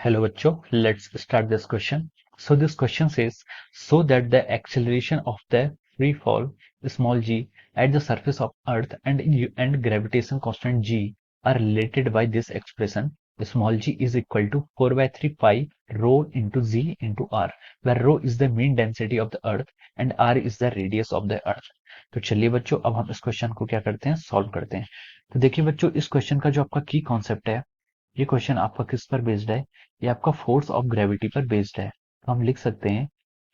Hello bachcho, let's start this question. So this question says, so that the acceleration of the free fall small g at the surface of earth and gravitation constant g are related by this expression, small g is equal to 4 by 3 pi rho into z into r, where rho is the mean density of the earth and r is the radius of the earth. तो चलिए बच्चों, अब हम इस question को क्या करते हैं, सॉल्व करते हैं। तो देखिए बच्चों, इस क्वेश्चन का जो आपका की कॉन्सेप्ट है, ये क्वेश्चन आपका किस पर बेस्ड है, ये आपका फोर्स ऑफ ग्रेविटी पर बेस्ड है। तो हम लिख सकते हैं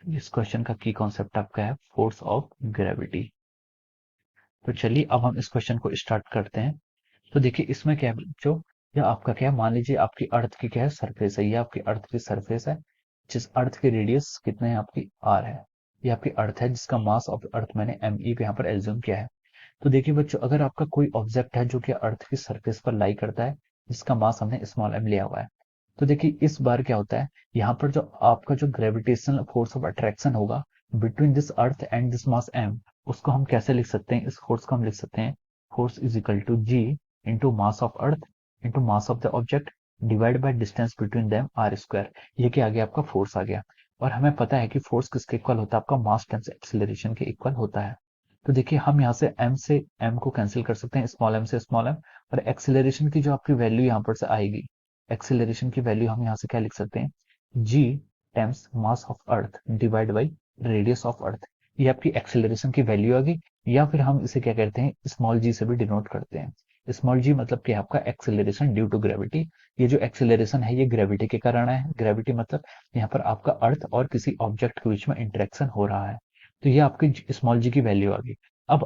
इस क्वेश्चन का की कॉन्सेप्ट आपका है फोर्स ऑफ ग्रेविटी। तो चलिए अब हम इस क्वेश्चन को स्टार्ट करते हैं। तो देखिए इसमें क्या है जो, यह आपका क्या है, मान लीजिए आपकी अर्थ की क्या है, सरफेस है, ये आपकी अर्थ की सरफेस है, जिस अर्थ की रेडियस कितने है आपकी आर है। ये आपकी अर्थ है जिसका मास ऑफ अर्थ मैंने एम ई पे यहाँ पर एज्यूम किया है। तो देखिए बच्चों, अगर आपका कोई ऑब्जेक्ट है जो कि अर्थ की सरफेस पर लाई करता है, जिसका मास हमने स्मॉल एम लिया हुआ है, तो देखिए इस बार क्या होता है, यहाँ पर जो आपका जो ग्रेविटेशनल फोर्स ऑफ अट्रैक्शन होगा between this earth and this mass M, उसको हम कैसे लिख सकते हैं, इस फोर्स को हम लिख सकते हैं force is equal to G into mass of earth into mass of the object divide by distance between them r square. ये क्या आ गया, आपका फोर्स आ गया। और हमें पता है कि फोर्स किसके इक्वल होता है, आपका मास टाइम्स एक्सीलरेशन के इक्वल होता है। तो देखिए हम यहाँ से m को कैंसिल कर सकते हैं, स्मॉल m से स्मॉल m, और एक्सेलरेशन की जो आपकी वैल्यू यहाँ पर से आएगी, एक्सेलरेशन की वैल्यू हम यहाँ से क्या लिख सकते हैं, g times mass of earth divide by radius of earth. ये आपकी एक्सेलरेशन की वैल्यू आ गई, या फिर हम इसे क्या करते हैं, स्मॉल g से भी डिनोट करते हैं। स्मॉल g मतलब कि आपका एक्सेलरेशन ड्यू टू ग्रेविटी। ये जो एक्सेलरेशन है ये ग्रेविटी के कारण है। ग्रेविटी मतलब यहाँ पर आपका अर्थ और किसी ऑब्जेक्ट के बीच में इंटरेक्शन हो रहा है। तो ये आपकी स्मॉल जी की वैल्यू आ गई। अब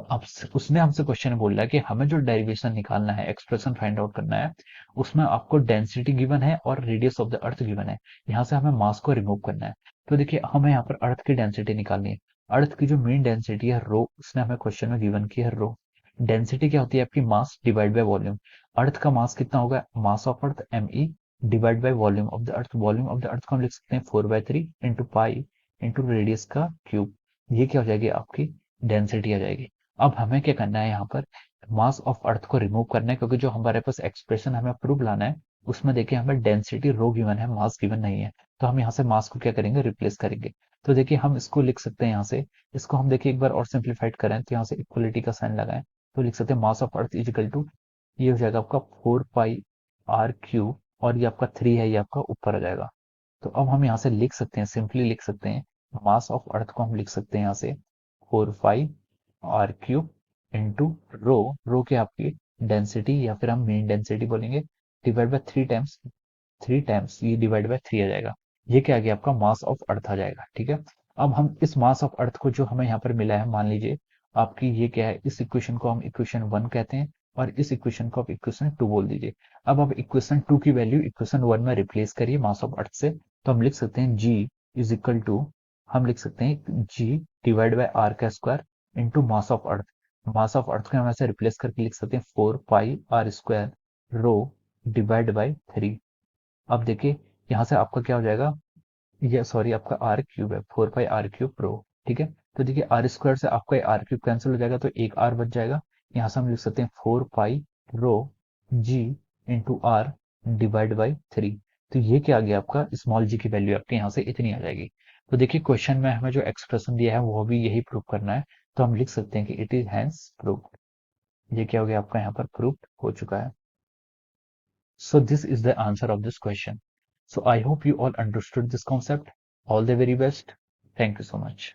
उसने हमसे क्वेश्चन बोल रहा है कि हमें जो डेरिवेशन निकालना है, एक्सप्रेशन फाइंड आउट करना है, उसमें आपको डेंसिटी गिवन है और radius of the earth given है। यहाँ से हमें मास को रिमूव करना है। तो देखिए हमें यहाँ पर अर्थ की डेंसिटी निकालनी है। अर्थ की जो मेन डेंसिटी है रो, उसने हमें क्वेश्चन में गिवन की है रो। डेंसिटी क्या होती है आपकी, mass divide by volume. Earth का मास कितना होगा, mass of earth M E divide by volume of the earth. Volume of the earth को हम लिख सकते हैं 4/3 इंटू पाई इंटू रेडियस का क्यूब। ये क्या हो जाएगी, आपकी डेंसिटी आ जाएगी। अब हमें क्या करना है, यहाँ पर मास ऑफ अर्थ को रिमूव करना है, क्योंकि जो हमारे पास एक्सप्रेशन हमें प्रूव लाना है उसमें देखिए हमें डेंसिटी रो गिवन है, मास गिवन नहीं है। तो हम यहाँ से मास को क्या करेंगे, रिप्लेस करेंगे। तो देखिए हम इसको लिख सकते हैं यहाँ से, इसको हम देखिए एक बार और सिंप्लीफाइड करें तो यहाँ से इक्वलिटी का साइन लगाएं, तो लिख सकते हैं mass of earth is equal to, ये हो जाएगा आपका 4 पाई r क्यूब, और ये आपका 3 है, ये आपका ऊपर आ जाएगा। तो अब हम यहाँ से लिख सकते हैं, सिंपली लिख सकते हैं, मास ऑफ अर्थ को हम लिख सकते हैं यहाँ से 4 pi r cube into rho, रो की आपकी डेंसिटी या फिर हम मेन डेंसिटी बोलेंगे, डिवाइड बाय 3 टाइम्स, 3 टाइम्स ये डिवाइड बाय 3 आ जाएगा। ये क्या आ गया, आपका मास ऑफ अर्थ आ जाएगा। ठीक है, अब हम इस मास ऑफ अर्थ को जो हमें यहाँ पर मिला है, मान लीजिए आपकी ये क्या है, इस इक्वेशन को हम इक्वेशन 1 कहते हैं, और इस इक्वेशन को आप इक्वेशन 2 बोल दीजिए। अब आप इक्वेशन 2 की वैल्यू इक्वेशन 1 में रिप्लेस करिए मास ऑफ अर्थ से। तो हम लिख सकते हैं g इज इक्वल टू, हम लिख सकते हैं g डिवाइड बाय r का square into mass of earth. Mass of earth को हम ऐसे रिप्लेस करके लिख सकते हैं 4 pi r square rho divide by 3। अब देखिए यहाँ से आपका क्या हो जाएगा, ये सॉरी आपका आर क्यूब है, 4 पाई r क्यूब रो। ठीक है, तो देखिए आर स्क्वायर से आपका आर क्यूब कैंसिल हो जाएगा, तो एक आर बच जाएगा। यहाँ से हम लिख सकते हैं 4 पाई रो जी इंटू आर डिवाइड बाई 3। तो ये क्या आ गया, आपका स्मॉल जी की वैल्यू आपके यहाँ से इतनी आ जाएगी। तो देखिए क्वेश्चन में हमें जो एक्सप्रेशन दिया है वो भी यही प्रूव करना है। तो हम लिख सकते हैं कि इट इज हैंस प्रूव्ड। ये क्या हो गया, आपका यहाँ पर प्रूव्ड हो चुका है। So this is the answer of this question. So I hope you all understood this concept. All the very best. Thank you so much.